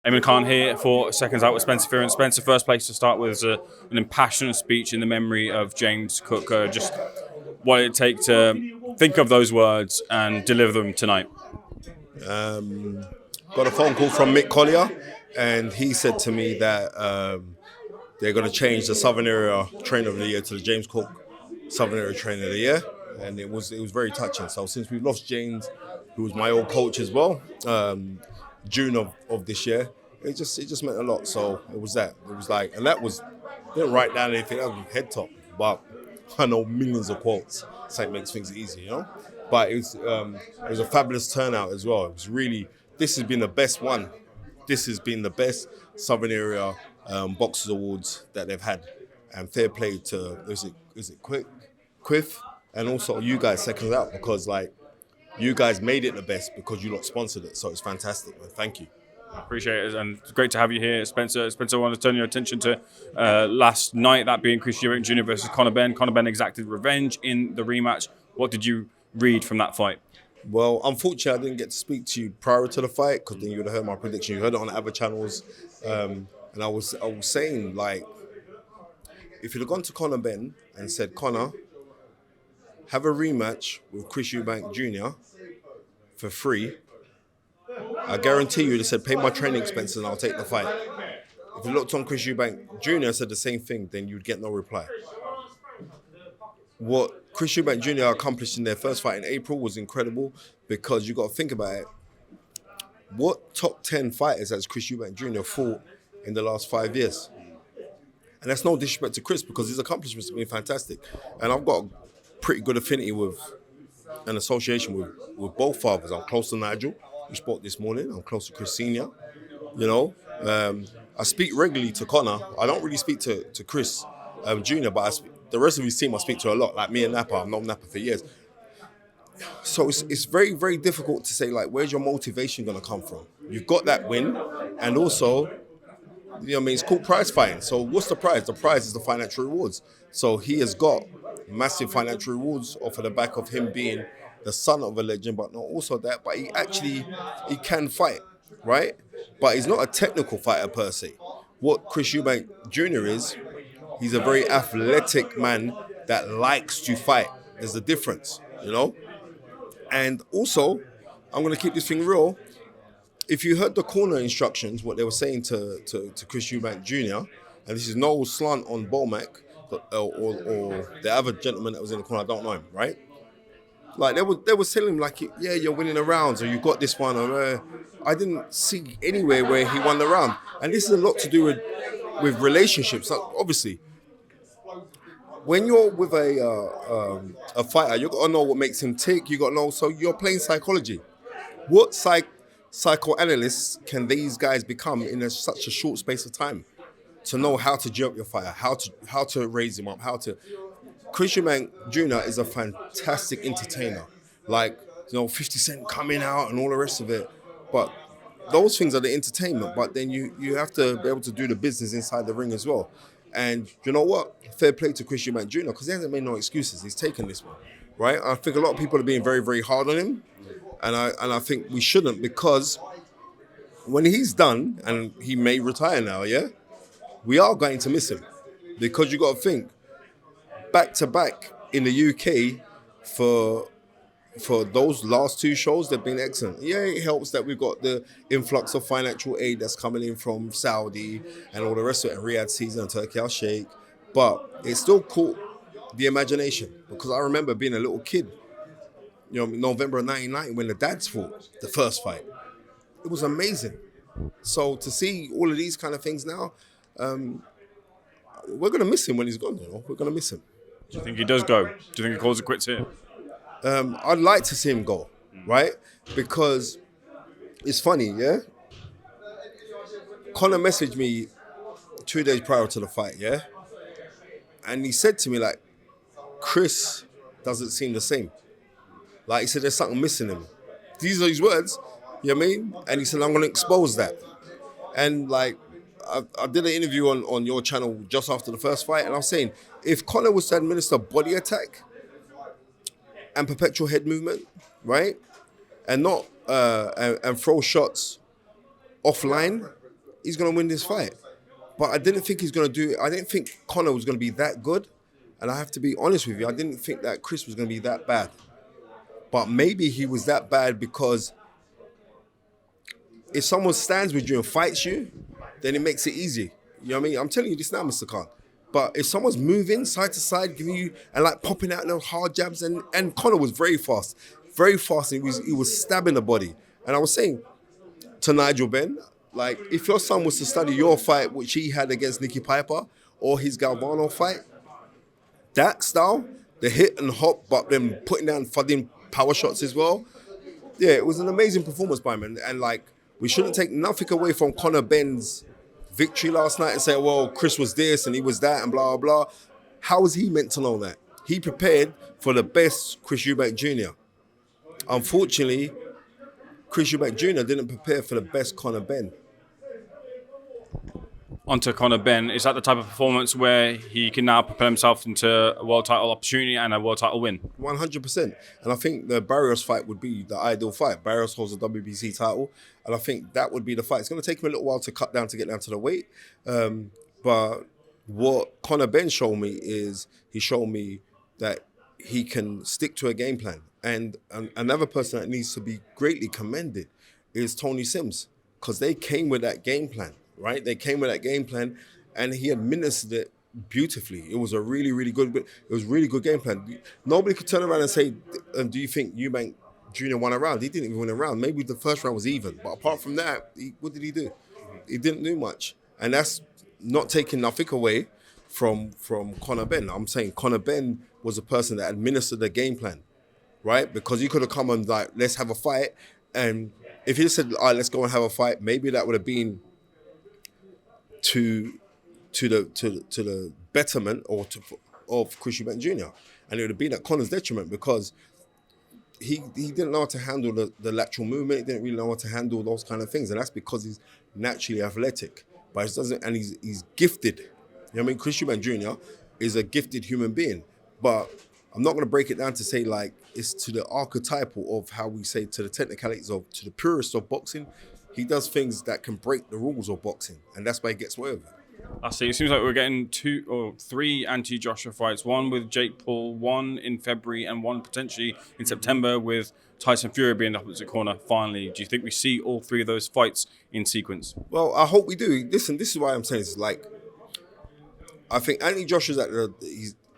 Eamon Khan here for Seconds Out with Spencer Fearon. Spencer, first place to start with is an impassioned speech in the memory of James Cook. Just what it take to think of those words and deliver them tonight. Got a phone call from Mick Collier, and he said to me that they're going to change the Southern Area Trainer of the Year to the James Cook Southern Area Trainer of the Year, and it was very touching. So since we've lost James, who was my old coach as well, June of this year, it just meant a lot. So it was that. It was like, and that was, didn't write down anything. That was head top, but I know millions of quotes, so it makes things easy, you know. But it was a fabulous turnout as well. It was really, this has been the best one. This has been the best Southern Area Boxers Awards that they've had, and fair play to is it Quiff, and also you guys Seconds Out, because like you guys made it the best because you lot sponsored it. So it's fantastic, man. Thank you. I appreciate it, and it's great to have you here, Spencer. Spencer, I want to turn your attention to last night, that being Chris Eubank Jr. versus Conor Benn. Conor Benn exacted revenge in the rematch. What did you read from that fight? Well, unfortunately, I didn't get to speak to you prior to the fight, because then you would have heard my prediction. You heard it on other channels, and I was saying, like, if you'd have gone to Conor Benn and said, Conor, have a rematch with Chris Eubank Jr. for free, I guarantee you, they said, pay my training expenses and I'll take the fight. If you looked on Chris Eubank Jr. and said the same thing, then you'd get no reply. What Chris Eubank Jr. accomplished in their first fight in April was incredible, because you got to think about it. What top 10 fighters has Chris Eubank Jr. fought in the last 5 years? And that's no disrespect to Chris, because his accomplishments have been fantastic. And I've got a pretty good affinity with an association with both fathers. I'm close to Nigel, who spoke this morning. I'm close to Chris Sr. You know, I speak regularly to Conor. I don't really speak to Chris Jr., but the rest of his team I speak to a lot. Like me and Napa, I've known Napa for years. So it's very, very difficult to say, like, where's your motivation going to come from? You've got that win, and also, you know what I mean, it's called prize fighting. So what's the prize? The prize is the financial rewards. So he has got massive financial rewards off of the back of him being the son of a legend, but not also that, but he can fight, right? But he's not a technical fighter per se. What Chris Eubank Jr. is, he's a very athletic man that likes to fight. There's a difference, you know? And also, I'm going to keep this thing real. If you heard the corner instructions, what they were saying to Chris Eubank Jr., and this is no slant on Bomac, or the other gentleman that was in the corner, I don't know him, right? Like, they were telling him, like, yeah, you're winning the rounds, or you got this one, or I didn't see anywhere where he won the round. And this is a lot to do with relationships. Like, obviously, when you're with a fighter, you got to know what makes him tick. You got to know, so you're playing psychology. What psychoanalysts can these guys become in such a short space of time to know how to gear up your fighter, how to raise him up, Chris Eubank Jr. is a fantastic entertainer. Like, you know, 50 Cent coming out and all the rest of it. But those things are the entertainment, but then you have to be able to do the business inside the ring as well. And you know what? Fair play to Chris Eubank Jr., because he hasn't made no excuses. He's taken this one, right? I think a lot of people are being very, very hard on him. And I think we shouldn't, because when he's done, and he may retire now, yeah? We are going to miss him. Because you got to think, back-to-back in the UK for those last two shows, they've been excellent. Yeah, it helps that we've got the influx of financial aid that's coming in from Saudi and all the rest of it, and Riyadh season and Turkey al-Sheikh. But it still caught the imagination, because I remember being a little kid, you know, November of 1990, when the dads fought the first fight. It was amazing. So to see all of these kind of things now, we're going to miss him when he's gone, you know. We're going to miss him. Do you think he does go? Do you think he calls it quits here? I'd like to see him go, right? Because it's funny, yeah? Conor messaged me 2 days prior to the fight, yeah? And he said to me, like, Chris doesn't seem the same. Like, he said, there's something missing him. These are his words, you know what I mean? And he said, I'm going to expose that. And, like, I did an interview on your channel just after the first fight, and I was saying, if Conor was to administer body attack and perpetual head movement, right, and not and throw shots offline, he's going to win this fight. But I didn't think he's going to do it. I didn't think Conor was going to be that good. And I have to be honest with you, I didn't think that Chris was going to be that bad. But maybe he was that bad because if someone stands with you and fights you, then it makes it easy. You know what I mean? I'm telling you this now, Mr. Khan. But if someone's moving side to side, giving you, and like popping out those hard jabs, and Conor was very fast, and he was stabbing the body. And I was saying to Nigel Benn, like, if your son was to study your fight, which he had against Nicky Piper, or his Galvano fight, that style, the hit and hop, but then putting down fucking power shots as well, yeah, it was an amazing performance by him. And like, we shouldn't take nothing away from Conor Benn's victory last night and say, well, Chris was this and he was that and blah, blah, blah. How was he meant to know that? He prepared for the best Chris Eubank Jr. Unfortunately, Chris Eubank Jr. didn't prepare for the best Conor Benn. Onto Conor Benn, is that the type of performance where he can now propel himself into a world title opportunity and a world title win? 100%. And I think the Barrios fight would be the ideal fight. Barrios holds the WBC title, and I think that would be the fight. It's going to take him a little while to cut down to get down to the weight. But what Conor Benn showed me is he showed me that he can stick to a game plan. And another person that needs to be greatly commended is Tony Sims, because they came with that game plan. Right, they came with that game plan, and he administered it beautifully. It was a really, really good. It was really good game plan. Nobody could turn around and say, "Do you think Eubank Jr. won a round?" He didn't even win a round. Maybe the first round was even, but apart from that, what did he do? He didn't do much, and that's not taking nothing away from Conor Benn. I'm saying Conor Benn was a person that administered the game plan, right? Because he could have come and like, let's have a fight, and if he just said, "All right, let's go and have a fight," maybe that would have been to the betterment of Chris Eubank Jr. And it would have been at Conor's detriment because he didn't know how to handle the lateral movement. He didn't really know how to handle those kind of things, and that's because he's naturally athletic. But he's gifted. You know what I mean? Chris Eubank Jr. is a gifted human being. But I'm not going to break it down to say like it's to the archetypal of how we say to the technicalities to the purists of boxing. He does things that can break the rules of boxing, and that's why he gets away with it. I see. It seems like we're getting 2 or 3 anti-Joshua fights. One with Jake Paul, one in February, and one potentially in September with Tyson Fury being the opposite corner finally. Do you think we see all 3 of those fights in sequence? Well, I hope we do. Listen, this is why I'm saying this. Like, I think Anthony Joshua's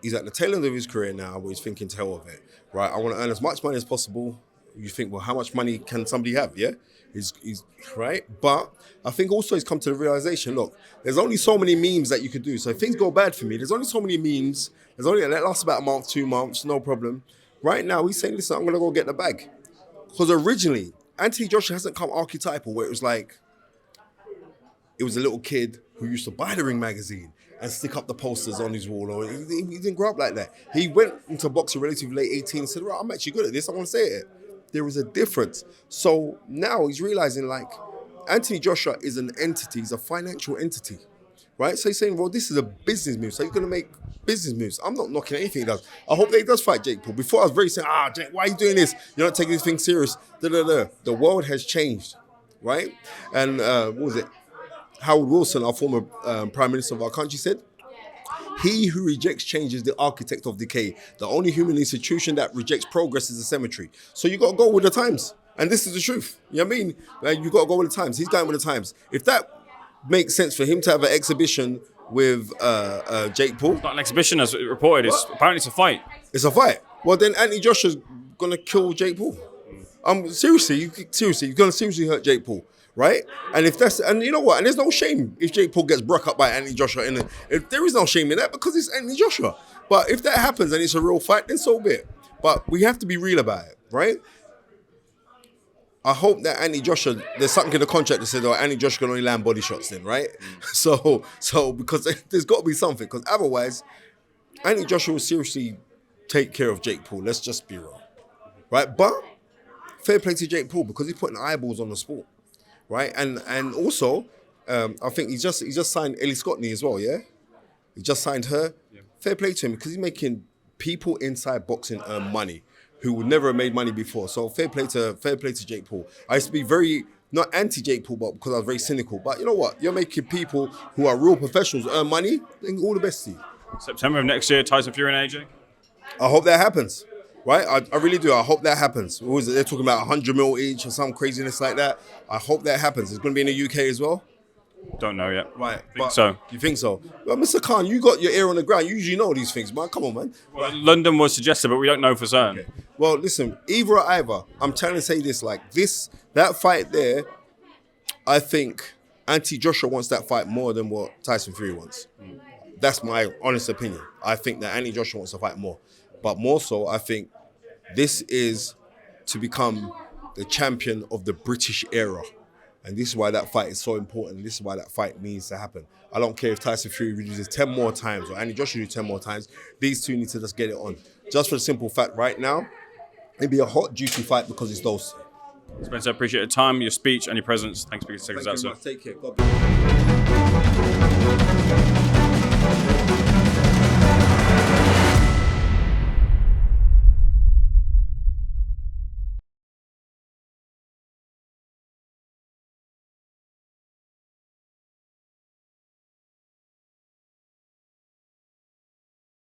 he's at the tail end of his career now where he's thinking to hell of it. Right? I want to earn as much money as possible. You think, well, how much money can somebody have? Yeah? He's right, but I think also he's come to the realization, look, there's only so many memes that you could do. So if things go bad for me, there's only so many memes. That lasts about a month, 2 months, no problem. Right now, he's saying, listen, I'm going to go get the bag. Because originally, Anthony Joshua hasn't come archetypal where it was like, it was a little kid who used to buy the Ring magazine and stick up the posters on his wall. Or he didn't grow up like that. He went into boxing relatively late 18 and said, right, I'm actually good at this, I want to say it. There is a difference. So now he's realizing like Anthony Joshua is an entity, he's a financial entity, right? So he's saying, well, this is a business move. So he's going to make business moves. I'm not knocking anything he does. I hope that he does fight Jake Paul. Before I was very saying, Jake, why are you doing this? You're not taking this thing serious. The world has changed, right? And what was it? Howard Wilson, our former Prime Minister of our country, said, he who rejects change is the architect of decay. The only human institution that rejects progress is a cemetery. So you got to go with the times. And this is the truth. You know what I mean? Like, you got to go with the times. He's going with the times. If that makes sense for him to have an exhibition with Jake Paul. It's not an exhibition as reported. Apparently it's a fight. It's a fight. Well, then Anthony Joshua's going to kill Jake Paul. Seriously, you're going to seriously hurt Jake Paul. Right? And you know what? And there's no shame if Jake Paul gets broke up by Anthony Joshua. If there is no shame in that because it's Anthony Joshua. But if that happens and it's a real fight, then so be it. But we have to be real about it, right? I hope that Anthony Joshua, there's something in the contract that says, Anthony Joshua can only land body shots then, right? So because there's got to be something. Because otherwise, Anthony Joshua will seriously take care of Jake Paul. Let's just be real. Right? But fair play to Jake Paul because he's putting eyeballs on the sport. Right, and also, I think he just signed Ellie Scottney as well. Yeah, he just signed her. Yeah. Fair play to him because he's making people inside boxing earn money who would never have made money before. So fair play to Jake Paul. I used to be very not anti-Jake Paul, but because I was very cynical. But you know what? You're making people who are real professionals earn money. Then all the best to you. September of next year, Tyson Fury and AJ. I hope that happens. Right? I really do. I hope that happens. What was it? They're talking about 100 mil each or some craziness like that. I hope that happens. It's going to be in the UK as well. Don't know yet. Right. Think so. You think so? Well, Mr. Khan, you got your ear on the ground. You usually know these things, man. Come on, man. Well, London was suggested, but we don't know for certain. Okay. Well, listen, either or either. I'm trying to say this, like that fight there, I think Anthony Joshua wants that fight more than what Tyson Fury wants. That's my honest opinion. I think that Anthony Joshua wants to fight more. But more so, I think this is to become the champion of the British era. And this is why that fight is so important. This is why that fight needs to happen. I don't care if Tyson Fury reduces 10 more times or Anthony Joshua reduces 10 more times. These two need to just get it on. Just for the simple fact, right now, it'd be a hot, juicy fight because it's those two. Spencer, I appreciate your time, your speech, and your presence. Thanks for taking us out, sir. Take care. God bless.